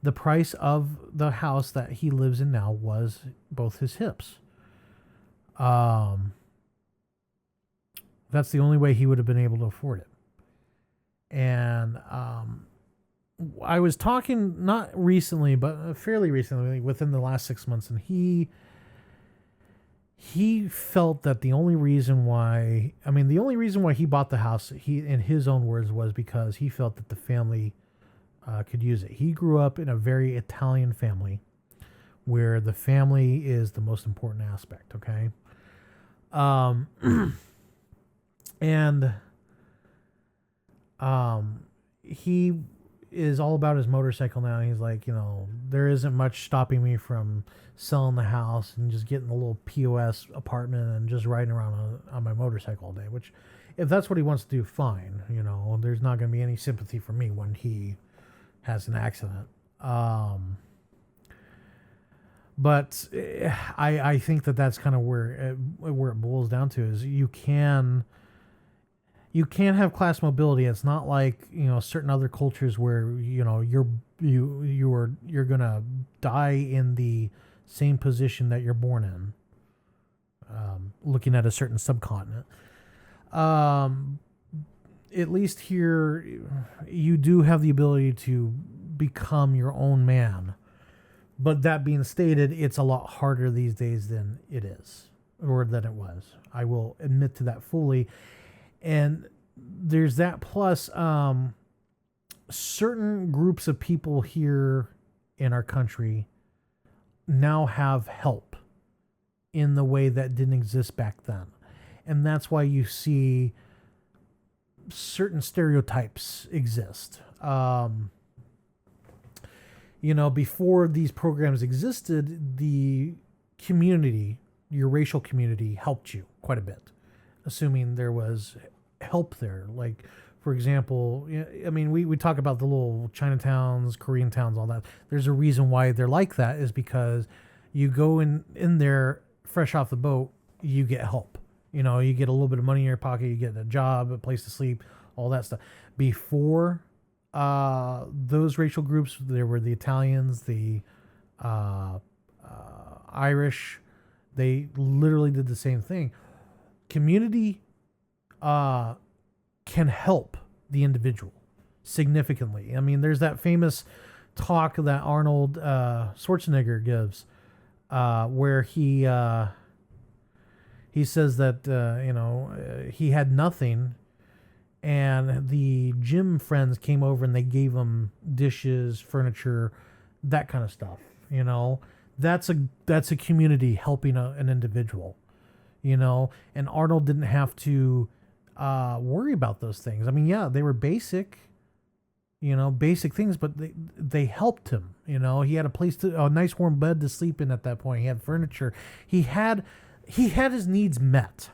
the price of the house that he lives in now was both his hips. That's the only way he would have been able to afford it. And I was talking, not recently, but fairly recently, within the last 6 months, and he felt that the only reason why he bought the house, in his own words, was because he felt that the family could use it. He grew up in a very Italian family where the family is the most important aspect, okay? And he is all about his motorcycle now. He's like, there isn't much stopping me from selling the house and just getting a little POS apartment and just riding around on my motorcycle all day, which, if that's what he wants to do, fine. There's not going to be any sympathy for me when he has an accident. But I think that's kind of where it boils down to, is you can have class mobility. It's not like, certain other cultures where, you're gonna die in the same position that you're born in. Looking at a certain subcontinent. At least here, you do have the ability to become your own man. But that being stated, it's a lot harder these days than it is, or than it was. I will admit to that fully. And there's that, plus certain groups of people here in our country now have help in the way that didn't exist back then. And that's why you see certain stereotypes exist. Before these programs existed, the community, your racial community, helped you quite a bit, assuming there was help there. Like, for example, we talk about the little Chinatowns, Korean towns, all that. There's a reason why they're like that, is because you go in there fresh off the boat, you get help. You get a little bit of money in your pocket, you get a job, a place to sleep, all that stuff. Before those racial groups, there were the Italians, the Irish. They literally did the same thing. Community can help the individual significantly. There's that famous talk that Arnold Schwarzenegger gives, where he says that he had nothing, and the gym friends came over and they gave him dishes, furniture, that kind of stuff. That's a community helping an individual. And Arnold didn't have to worry about those things. They were basic things, but they helped him. He had a nice warm bed to sleep in at that point. He had furniture. He had his needs met.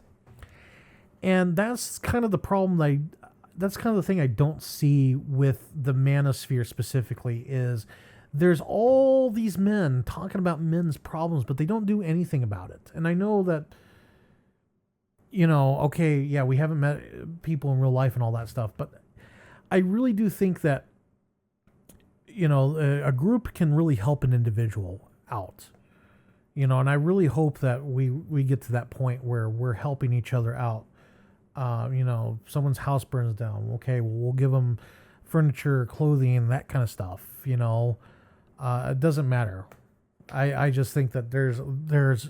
And that's kind of the problem that's kind of the thing I don't see with the manosphere specifically, is there's all these men talking about men's problems, but they don't do anything about it. And I know that, okay, yeah, we haven't met people in real life and all that stuff, but I really do think that, a group can really help an individual out, and I really hope that we get to that point where we're helping each other out. Someone's house burns down. Okay, well, we'll give them furniture, clothing, that kind of stuff. It doesn't matter. I just think that there's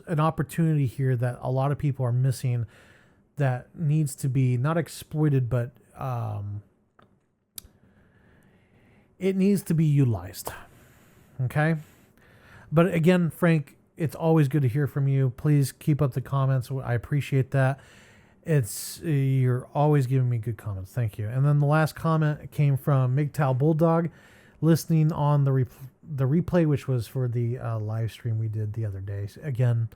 an opportunity here that a lot of people are missing, that needs to be not exploited, but it needs to be utilized. Okay? But again, Frank, it's always good to hear from you. Please keep up the comments. I appreciate that. You're always giving me good comments. Thank you. And then the last comment came from MGTOW Bulldog, listening on the replay, which was for the live stream we did the other day. Again,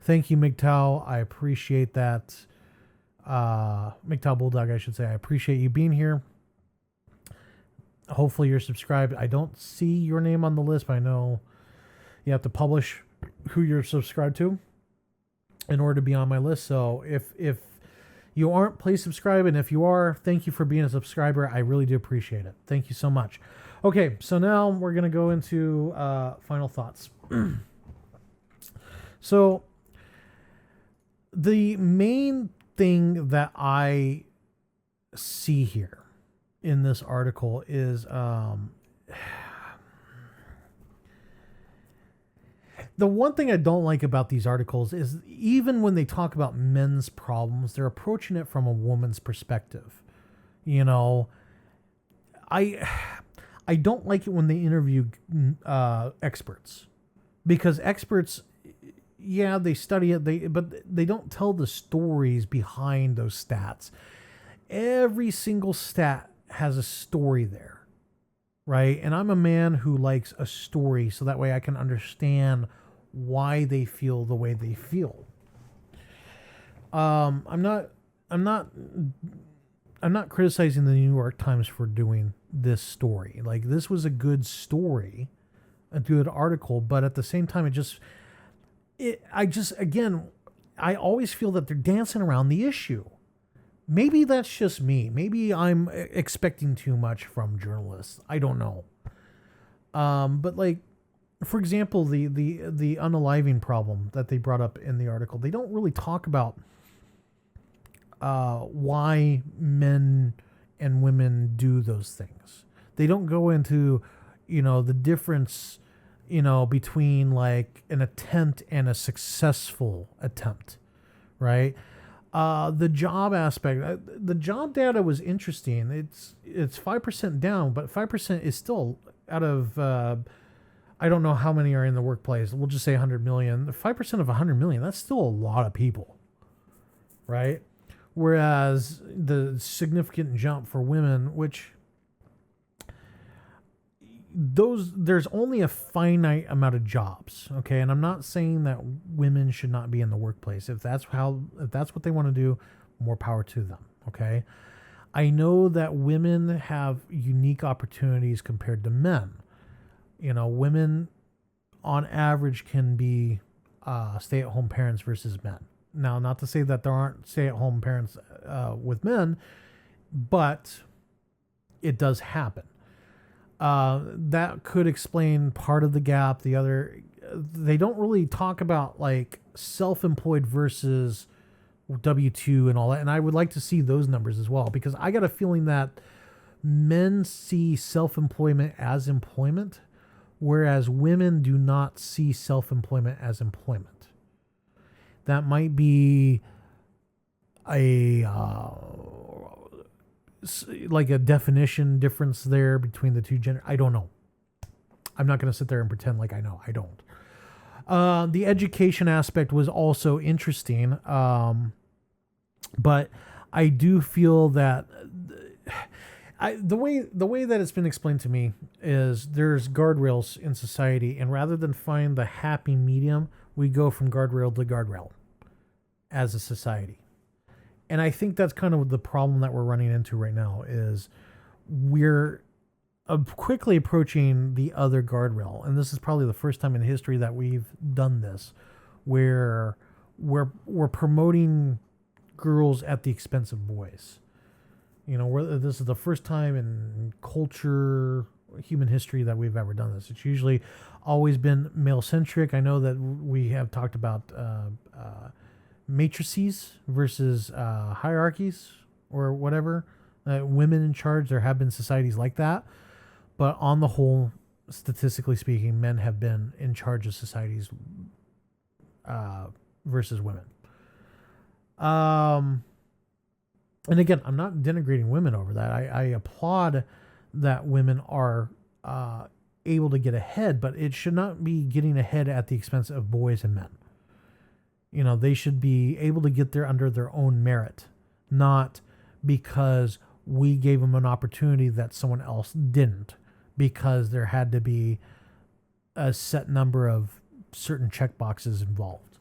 Thank you, MGTOW. I appreciate that. MGTOW Bulldog, I should say. I appreciate you being here. Hopefully you're subscribed. I don't see your name on the list, but I know you have to publish who you're subscribed to in order to be on my list. So if you aren't, please subscribe. And if you are, thank you for being a subscriber. I really do appreciate it. Thank you so much. Okay, so now we're going to go into final thoughts. So the main thing that I see here in this article is the one thing I don't like about these articles is even when they talk about men's problems, they're approaching it from a woman's perspective. You know, I don't like it when they interview experts, because experts, yeah, they study it, but they don't tell the stories behind those stats. Every single stat has a story there, right? And I'm a man who likes a story, so that way I can understand why they feel the way they feel. I'm not criticizing the New York Times for doing this story. Like, this was a good story, a good article, but at the same time, I always feel that they're dancing around the issue. Maybe that's just me. Maybe I'm expecting too much from journalists. I don't know. But like, for example, the unaliving problem that they brought up in the article, they don't really talk about why men and women do those things. They don't go into, the difference, between like an attempt and a successful attempt, right? The job aspect, the job data was interesting. It's 5% down, but 5% is still out of, I don't know how many are in the workplace. We'll just say 100 million. 5% of 100 million, that's still a lot of people, right? Whereas the significant jump for women, which there's only a finite amount of jobs, okay? And I'm not saying that women should not be in the workplace. If that's what they want to do, more power to them, okay? I know that women have unique opportunities compared to men. Women on average can be stay-at-home parents versus men. Now, not to say that there aren't stay-at-home parents with men, but it does happen. That could explain part of the gap. The other, they don't really talk about like self-employed versus W-2 and all that. And I would like to see those numbers as well, because I got a feeling that men see self-employment as employment, whereas women do not see self-employment as employment. That might be like a definition difference there between the two genders. I don't know. I'm not going to sit there and pretend like I know. I don't. The education aspect was also interesting. But I do feel that the way that it's been explained to me is there's guardrails in society, and rather than find the happy medium, we go from guardrail to guardrail as a society. And I think that's kind of the problem that we're running into right now, is we're quickly approaching the other guardrail. And this is probably the first time in history that we've done this, where we're promoting girls at the expense of boys. This is the first time in culture, human history, that we've ever done this. It's usually always been male-centric. I know that we have talked about matrices versus hierarchies or whatever. Women in charge, there have been societies like that. But on the whole, statistically speaking, men have been in charge of societies versus women. And again, I'm not denigrating women over that. I applaud that women are able to get ahead, but it should not be getting ahead at the expense of boys and men. They should be able to get there under their own merit, not because we gave them an opportunity that someone else didn't, because there had to be a set number of certain check boxes involved,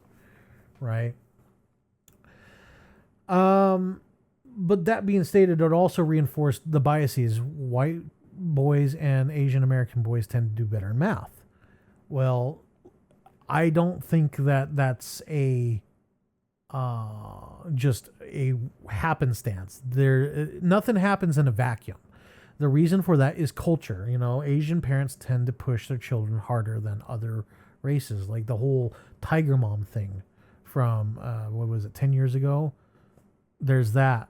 right? But that being stated, it also reinforced the biases. White boys and Asian American boys tend to do better in math. Well, I don't think that that's a just a happenstance. There, nothing happens in a vacuum. The reason for that is culture. You know, Asian parents tend to push their children harder than other races. Like the whole Tiger Mom thing from what was it, 10 years ago? There's that.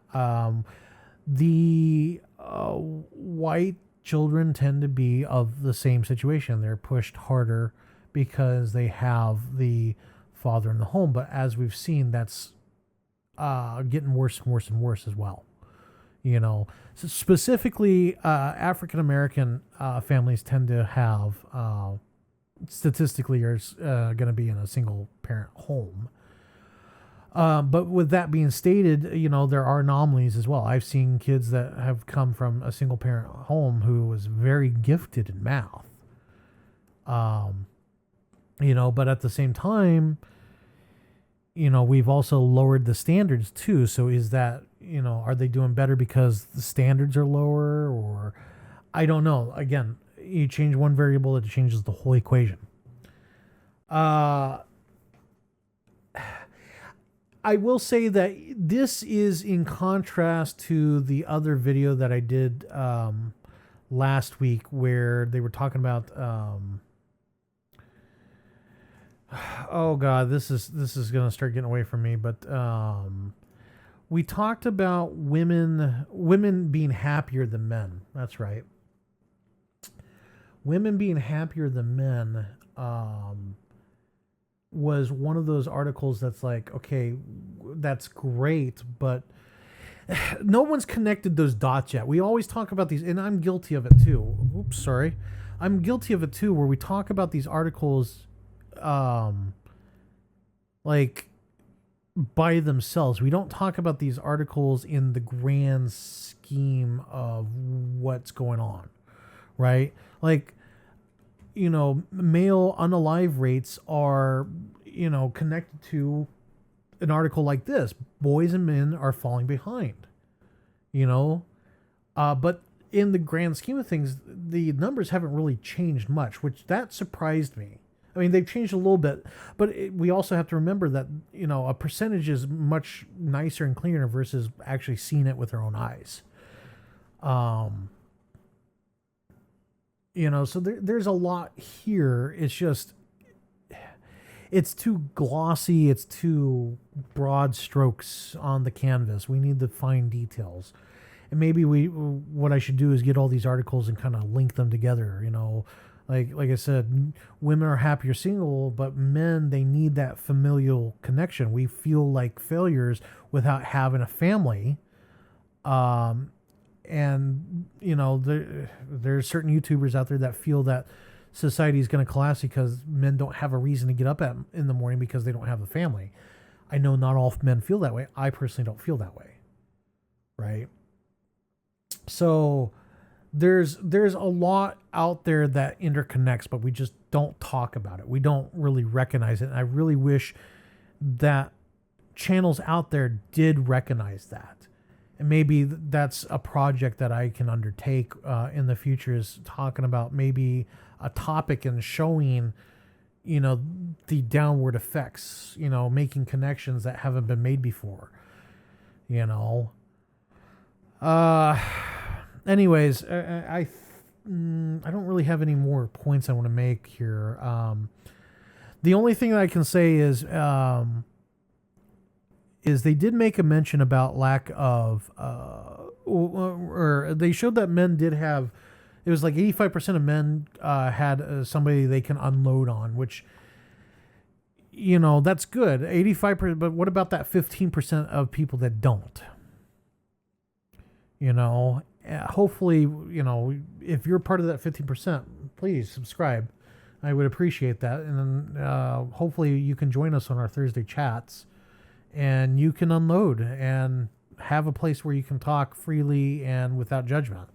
The white children tend to be of the same situation. They're pushed harder because they have the father in the home. But as we've seen, that's getting worse and worse and worse as well. You know, so specifically, African American families tend to have, statistically, are going to be in a single parent home. But with that being stated, you know, there are anomalies as well. I've seen kids that have come from a single parent home who was very gifted in math. You know, but at the same time, you know, we've also lowered the standards too. So is that, you know, are they doing better because the standards are lower, or I don't know. Again, you change one variable, it changes the whole equation. I will say that this is in contrast to the other video that I did last week where they were talking about oh god, this is going to start getting away from me, but we talked about women being happier than men. That's right. Women being happier than men was one of those articles that's like, okay, that's great, but no one's connected those dots yet. We always talk about these, and I'm guilty of it too. Oops, sorry. I'm guilty of it too, where we talk about these articles like by themselves. We don't talk about these articles in the grand scheme of what's going on, right? Like, you know, male unalive rates are, you know, connected to an article like this. Boys and men are falling behind, you know, but in the grand scheme of things, the numbers haven't really changed much, which that surprised me. I mean, they've changed a little bit, but we also have to remember that, you know, a percentage is much nicer and cleaner versus actually seeing it with our own eyes. You know, so there's a lot here. It's just, it's too glossy. It's too broad strokes on the canvas. We need the fine details. And maybe what I should do is get all these articles and kind of link them together. You know, like I said, women are happier single, but men, they need that familial connection. We feel like failures without having a family. And, you know, there's certain YouTubers out there that feel that society is going to collapse because men don't have a reason to get up in the morning because they don't have a family. I know not all men feel that way. I personally don't feel that way. Right? So there's a lot out there that interconnects, but we just don't talk about it. We don't really recognize it. And I really wish that channels out there did recognize that. And maybe that's a project that I can undertake in the future, is talking about maybe a topic and showing, you know, the downward effects, you know, making connections that haven't been made before, you know. Anyways, I don't really have any more points I want to make here. The only thing that I can say is they did make a mention about lack of, or they showed that men did have, it was like 85% of men had somebody they can unload on, which, you know, that's good. 85%, but what about that 15% of people that don't? You know, hopefully, you know, if you're part of that 15%, please subscribe. I would appreciate that. And then hopefully you can join us on our Thursday chats. And you can unload and have a place where you can talk freely and without judgment.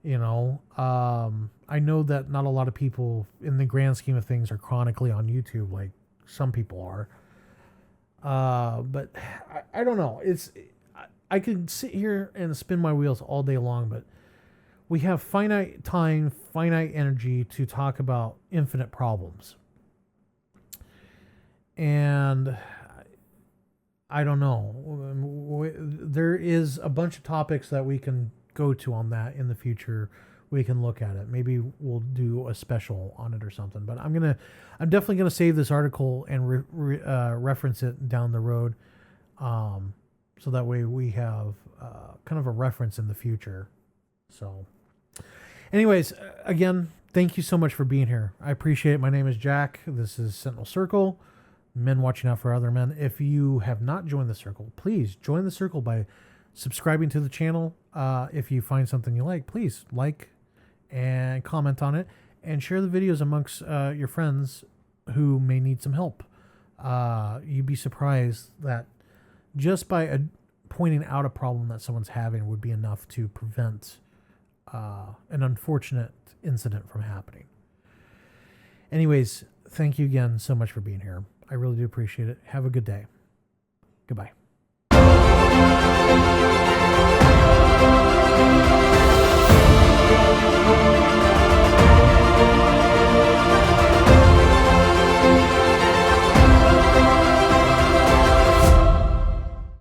You know, I know that not a lot of people in the grand scheme of things are chronically on YouTube like some people are. But I don't know. I could sit here and spin my wheels all day long, but we have finite time, finite energy to talk about infinite problems. And I don't know. There is a bunch of topics that we can go to on that in the future. We can look at it. Maybe we'll do a special on it or something. But I'm definitely gonna save this article and reference it down the road, so that way we have kind of a reference in the future. So, anyways, again, thank you so much for being here. I appreciate it. My name is Jack. This is Sentinel Circle. Men watching out for other men. If you have not joined the circle, please join the circle by subscribing to the channel. If you find something you like, please like and comment on it, and share the videos amongst your friends who may need some help. You'd be surprised that just by pointing out a problem that someone's having would be enough to prevent an unfortunate incident from happening. Anyways, thank you again so much for being here. I really do appreciate it. Have a good day. Goodbye.